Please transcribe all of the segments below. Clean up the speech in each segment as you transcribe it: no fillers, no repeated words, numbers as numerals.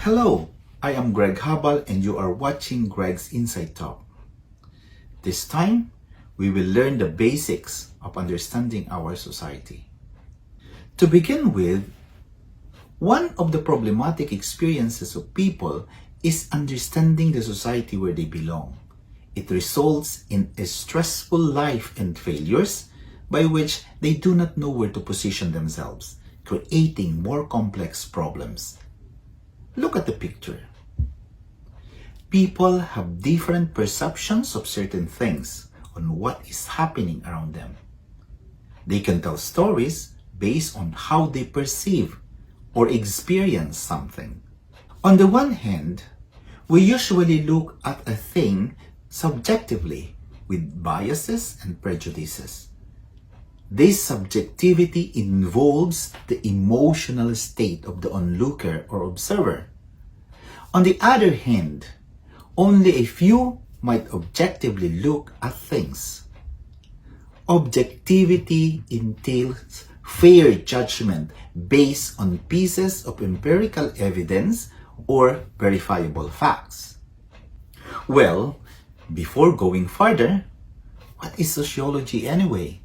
Hello, I am Greg Habal and you are watching Greg's Insight Talk. This time, we will learn the basics of understanding our society. To begin with, one of the problematic experiences of people is understanding the society where they belong. It results in a stressful life and failures by which they do not know where to position themselves, creating more complex problems. Look at the picture. People have different perceptions of certain things on what is happening around them. They can tell stories based on how they perceive or experience something. On the one hand, we usually look at a thing subjectively with biases and prejudices. This subjectivity involves the emotional state of the onlooker or observer. On the other hand, only a few might objectively look at things. Objectivity entails fair judgment based on pieces of empirical evidence or verifiable facts. Well, before going further, what is sociology anyway?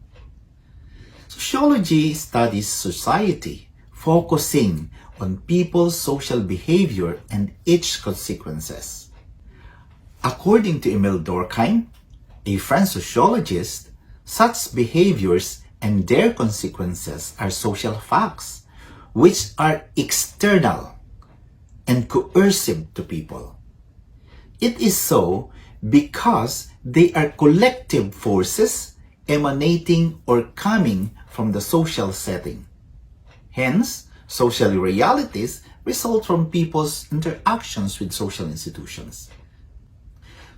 Sociology studies society, focusing on people's social behavior and its consequences. According to Emil Durkheim, a French sociologist, such behaviors and their consequences are social facts, which are external and coercive to people. It is so because they are collective forces emanating or coming from the social setting. Hence, social realities result from people's interactions with social institutions.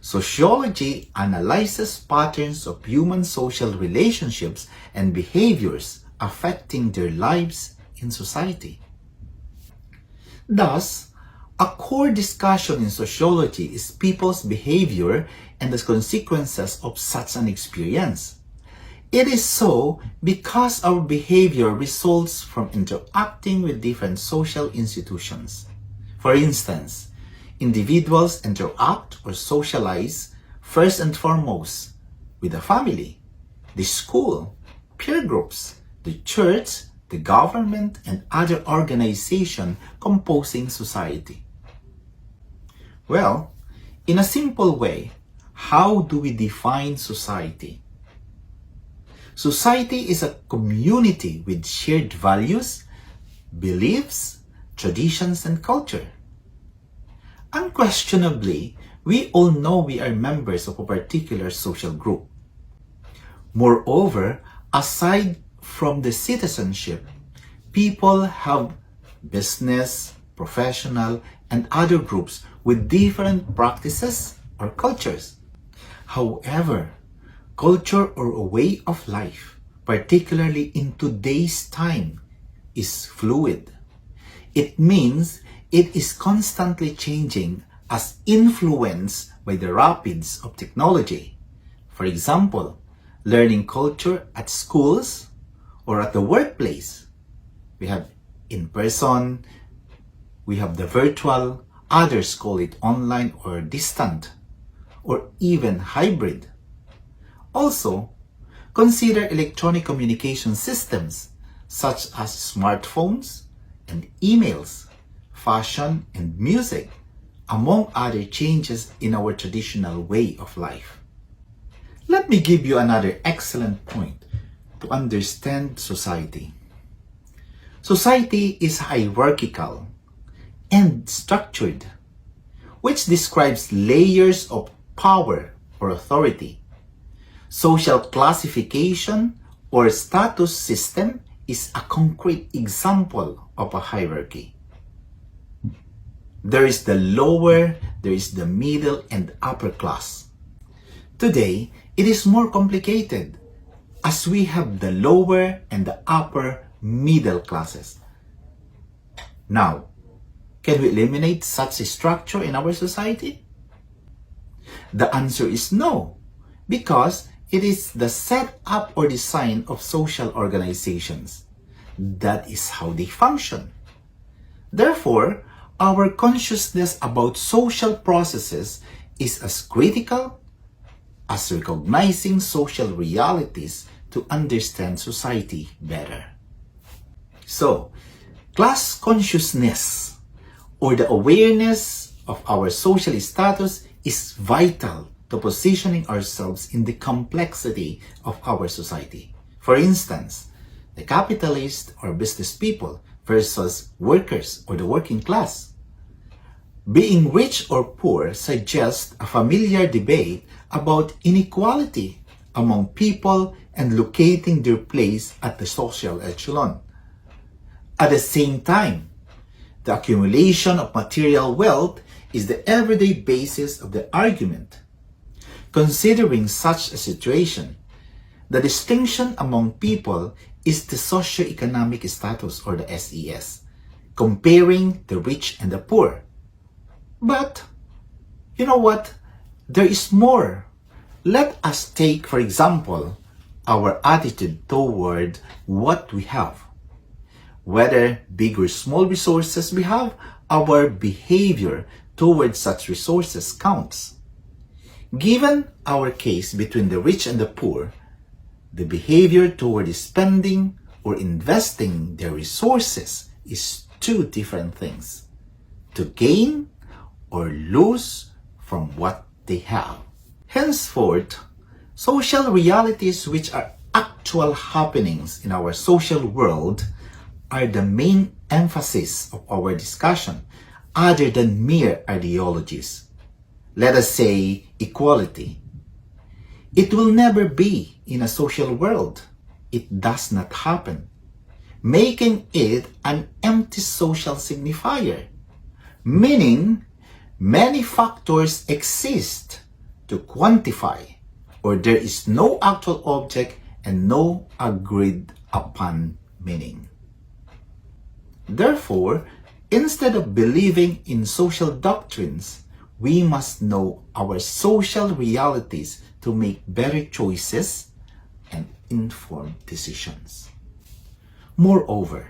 Sociology analyzes patterns of human social relationships and behaviors affecting their lives in society. Thus, a core discussion in sociology is people's behavior and the consequences of such an experience. It is so because our behavior results from interacting with different social institutions. For instance, individuals interact or socialize first and foremost with the family, the school, peer groups, the church, the government, and other organizations composing society. Well, in a simple way, how do we define society? Society is a community with shared values, beliefs, traditions, and culture. Unquestionably, we all know we are members of a particular social group. Moreover, aside from the citizenship, people have business, professional, and other groups with different practices or cultures. However, culture or a way of life, particularly in today's time, is fluid. It means it is constantly changing as influenced by the rapids of technology. For example, learning culture at schools or at the workplace. We have in person, we have the virtual, others call it online or distant, or even hybrid. Also, consider electronic communication systems such as smartphones and emails, fashion and music, among other changes in our traditional way of life. Let me give you another excellent point to understand society. Society is hierarchical and structured, which describes layers of power or authority. Social classification or status system is a concrete example of a hierarchy. There is the lower, there is the middle and upper class. Today, it is more complicated as we have the lower and the upper middle classes. Now, can we eliminate such a structure in our society? The answer is no, because it is the setup or design of social organizations. That is how they function. Therefore, our consciousness about social processes is as critical as recognizing social realities to understand society better. So, class consciousness or the awareness of our social status is vital to positioning ourselves in the complexity of our society. For instance, the capitalist or business people versus workers or the working class. Being rich or poor suggests a familiar debate about inequality among people and locating their place at the social echelon. At the same time, the accumulation of material wealth is the everyday basis of the argument. Considering such a situation, the distinction among people is the socioeconomic status or the SES, comparing the rich and the poor. But, you know what? There is more. Let us take, for example, our attitude toward what we have. Whether big or small resources we have, our behavior towards such resources counts. Given our case between the rich and the poor, the behavior toward spending or investing their resources is two different things: to gain or lose from what they have. Henceforth, social realities, which are actual happenings in our social world, are the main emphasis of our discussion, other than mere ideologies. Let us say equality. It will never be in a social world. It does not happen, making it an empty social signifier, meaning many factors exist to quantify, or there is no actual object and no agreed upon meaning. Therefore, instead of believing in social doctrines, we must know our social realities to make better choices and informed decisions. Moreover,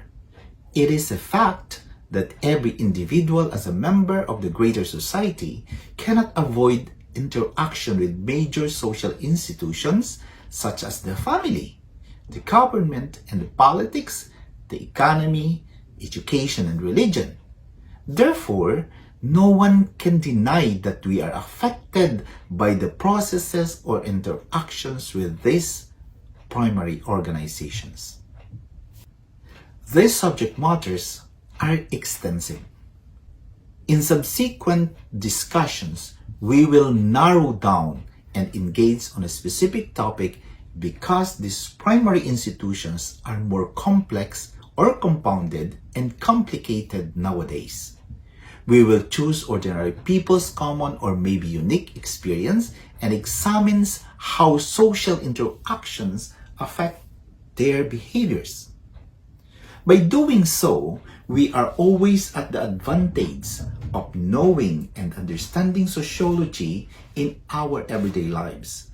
it is a fact that every individual as a member of the greater society cannot avoid interaction with major social institutions such as the family, the government and the politics, the economy, education and religion. Therefore, no one can deny that we are affected by the processes or interactions with these primary organizations. These subject matters are extensive. In subsequent discussions, we will narrow down and engage on a specific topic because these primary institutions are more complex or compounded and complicated nowadays. We will choose ordinary people's common or maybe unique experience and examines how social interactions affect their behaviors. By doing so, we are always at the advantage of knowing and understanding sociology in our everyday lives,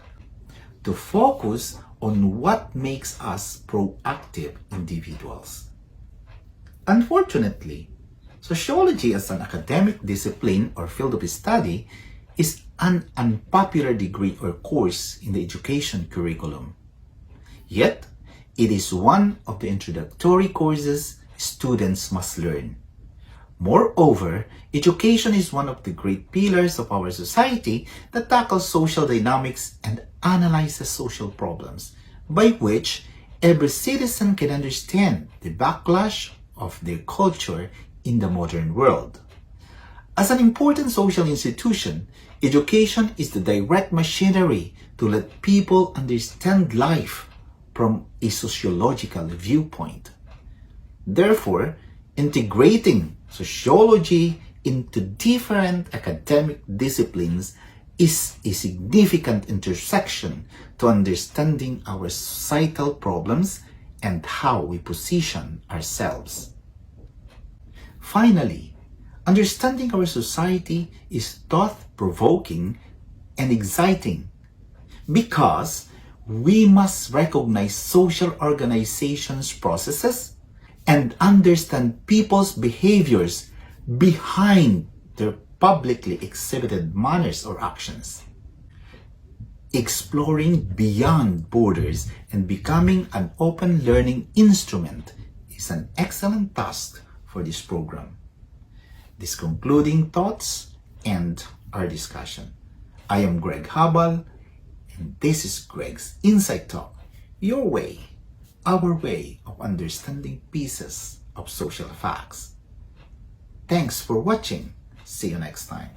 to focus on what makes us proactive individuals. Unfortunately, sociology as an academic discipline or field of study is an unpopular degree or course in the education curriculum. Yet, it is one of the introductory courses students must learn. Moreover, education is one of the great pillars of our society that tackles social dynamics and analyzes social problems, by which every citizen can understand the backlash of their culture in the modern world. As an important social institution, education is the direct machinery to let people understand life from a sociological viewpoint. Therefore, integrating sociology into different academic disciplines is a significant intersection to understanding our societal problems and how we position ourselves. Finally, understanding our society is thought-provoking and exciting because we must recognize social organizations' processes and understand people's behaviors behind their publicly exhibited manners or actions. Exploring beyond borders and becoming an open learning instrument is an excellent task for this program. These concluding thoughts end our discussion. I am Greg Habal, and this is Greg's Insight Talk, your way, our way of understanding pieces of social facts. Thanks for watching. See you next time.